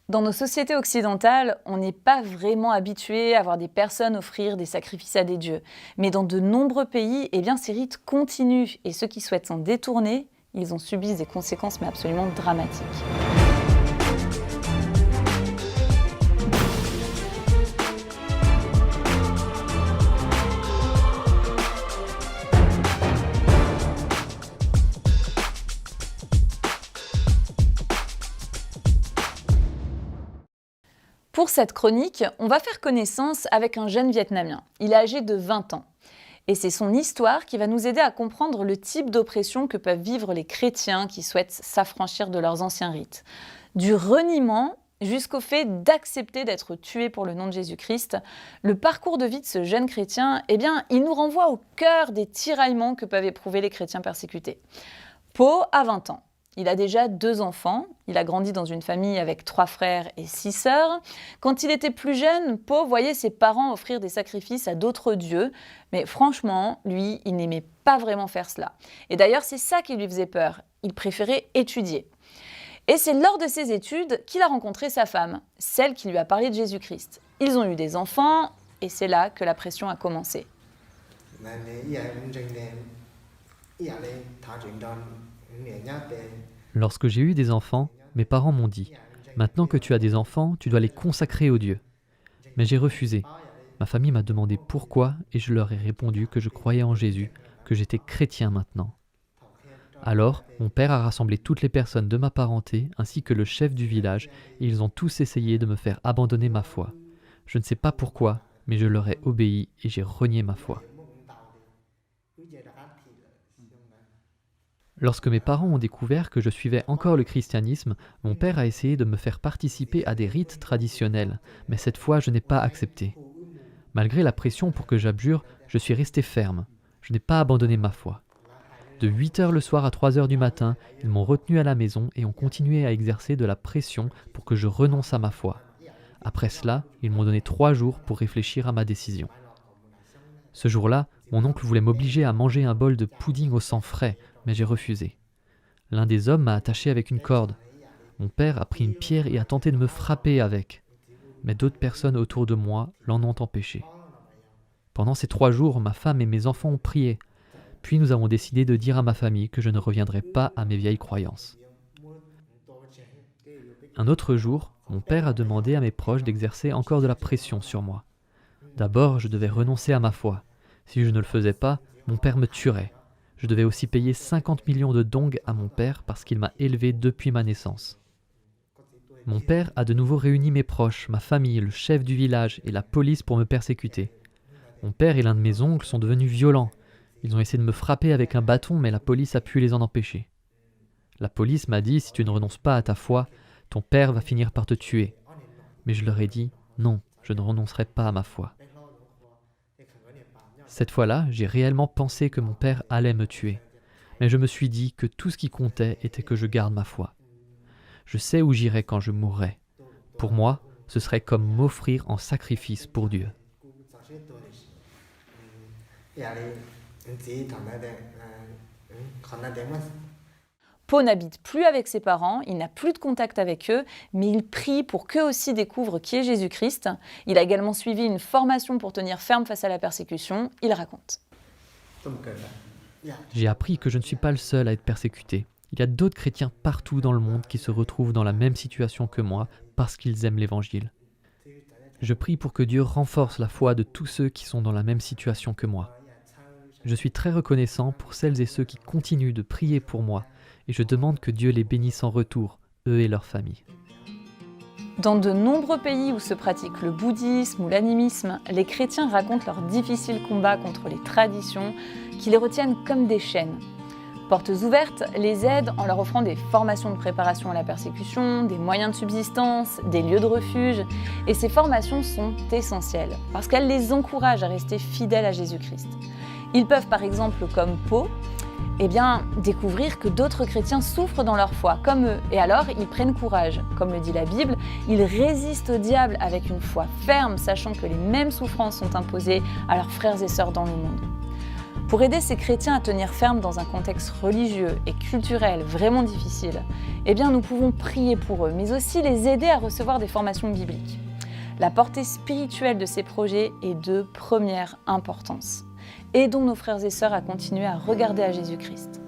Dans nos sociétés occidentales, on n'est pas vraiment habitué à voir des personnes offrir des sacrifices à des dieux. Mais dans de nombreux pays, ces rites continuent et ceux qui souhaitent s'en détourner, ils en subissent des conséquences mais absolument dramatiques. Pour cette chronique, on va faire connaissance avec un jeune Vietnamien. Il est âgé de 20 ans. Et c'est son histoire qui va nous aider à comprendre le type d'oppression que peuvent vivre les chrétiens qui souhaitent s'affranchir de leurs anciens rites. Du reniement jusqu'au fait d'accepter d'être tué pour le nom de Jésus-Christ, le parcours de vie de ce jeune chrétien, il nous renvoie au cœur des tiraillements que peuvent éprouver les chrétiens persécutés. Po a 20 ans. Il a déjà 2 enfants, il a grandi dans une famille avec 3 frères et 6 sœurs. Quand il était plus jeune, Po voyait ses parents offrir des sacrifices à d'autres dieux, mais franchement, lui, il n'aimait pas vraiment faire cela. Et d'ailleurs, c'est ça qui lui faisait peur, il préférait étudier. Et c'est lors de ses études qu'il a rencontré sa femme, celle qui lui a parlé de Jésus-Christ. Ils ont eu des enfants, et c'est là que la pression a commencé. Lorsque j'ai eu des enfants, mes parents m'ont dit « Maintenant que tu as des enfants, tu dois les consacrer aux dieux. » Mais j'ai refusé. Ma famille m'a demandé pourquoi et je leur ai répondu que je croyais en Jésus, que j'étais chrétien maintenant. Alors, mon père a rassemblé toutes les personnes de ma parenté ainsi que le chef du village et ils ont tous essayé de me faire abandonner ma foi. Je ne sais pas pourquoi, mais je leur ai obéi et j'ai renié ma foi. Lorsque mes parents ont découvert que je suivais encore le christianisme, mon père a essayé de me faire participer à des rites traditionnels, mais cette fois je n'ai pas accepté. Malgré la pression pour que j'abjure, je suis resté ferme. Je n'ai pas abandonné ma foi. De 8h le soir à 3h du matin, ils m'ont retenu à la maison et ont continué à exercer de la pression pour que je renonce à ma foi. Après cela, ils m'ont donné 3 jours pour réfléchir à ma décision. Ce jour-là, mon oncle voulait m'obliger à manger un bol de pudding au sang frais, mais j'ai refusé. L'un des hommes m'a attaché avec une corde. Mon père a pris une pierre et a tenté de me frapper avec. Mais d'autres personnes autour de moi l'en ont empêché. Pendant ces 3 jours, ma femme et mes enfants ont prié. Puis nous avons décidé de dire à ma famille que je ne reviendrai pas à mes vieilles croyances. Un autre jour, mon père a demandé à mes proches d'exercer encore de la pression sur moi. D'abord, je devais renoncer à ma foi. Si je ne le faisais pas, mon père me tuerait. Je devais aussi payer 50 millions de dong à mon père parce qu'il m'a élevé depuis ma naissance. Mon père a de nouveau réuni mes proches, ma famille, le chef du village et la police pour me persécuter. Mon père et l'un de mes oncles sont devenus violents. Ils ont essayé de me frapper avec un bâton, mais la police a pu les en empêcher. La police m'a dit « Si tu ne renonces pas à ta foi, ton père va finir par te tuer. » Mais je leur ai dit « Non, je ne renoncerai pas à ma foi. » Cette fois-là, j'ai réellement pensé que mon père allait me tuer. Mais je me suis dit que tout ce qui comptait était que je garde ma foi. Je sais où j'irai quand je mourrai. Pour moi, ce serait comme m'offrir en sacrifice pour Dieu. Po n'habite plus avec ses parents, il n'a plus de contact avec eux, mais il prie pour qu'eux aussi découvrent qui est Jésus-Christ. Il a également suivi une formation pour tenir ferme face à la persécution. Il raconte. J'ai appris que je ne suis pas le seul à être persécuté. Il y a d'autres chrétiens partout dans le monde qui se retrouvent dans la même situation que moi parce qu'ils aiment l'Évangile. Je prie pour que Dieu renforce la foi de tous ceux qui sont dans la même situation que moi. Je suis très reconnaissant pour celles et ceux qui continuent de prier pour moi et je demande que Dieu les bénisse en retour, eux et leurs familles. Dans de nombreux pays où se pratique le bouddhisme ou l'animisme, les chrétiens racontent leurs difficiles combats contre les traditions qui les retiennent comme des chaînes. Portes ouvertes les aident en leur offrant des formations de préparation à la persécution, des moyens de subsistance, des lieux de refuge. Et ces formations sont essentielles parce qu'elles les encouragent à rester fidèles à Jésus-Christ. Ils peuvent par exemple, comme Po, découvrir que d'autres chrétiens souffrent dans leur foi, comme eux. Et alors, ils prennent courage. Comme le dit la Bible, ils résistent au diable avec une foi ferme, sachant que les mêmes souffrances sont imposées à leurs frères et sœurs dans le monde. Pour aider ces chrétiens à tenir ferme dans un contexte religieux et culturel vraiment difficile, eh bien nous pouvons prier pour eux, mais aussi les aider à recevoir des formations bibliques. La portée spirituelle de ces projets est de première importance. Aidons nos frères et sœurs à continuer à regarder à Jésus-Christ.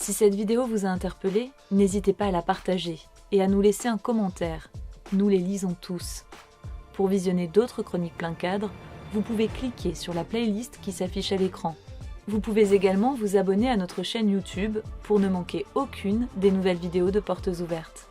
Si cette vidéo vous a interpellé, n'hésitez pas à la partager et à nous laisser un commentaire. Nous les lisons tous. Pour visionner d'autres chroniques plein cadre, vous pouvez cliquer sur la playlist qui s'affiche à l'écran. Vous pouvez également vous abonner à notre chaîne YouTube pour ne manquer aucune des nouvelles vidéos de Portes Ouvertes.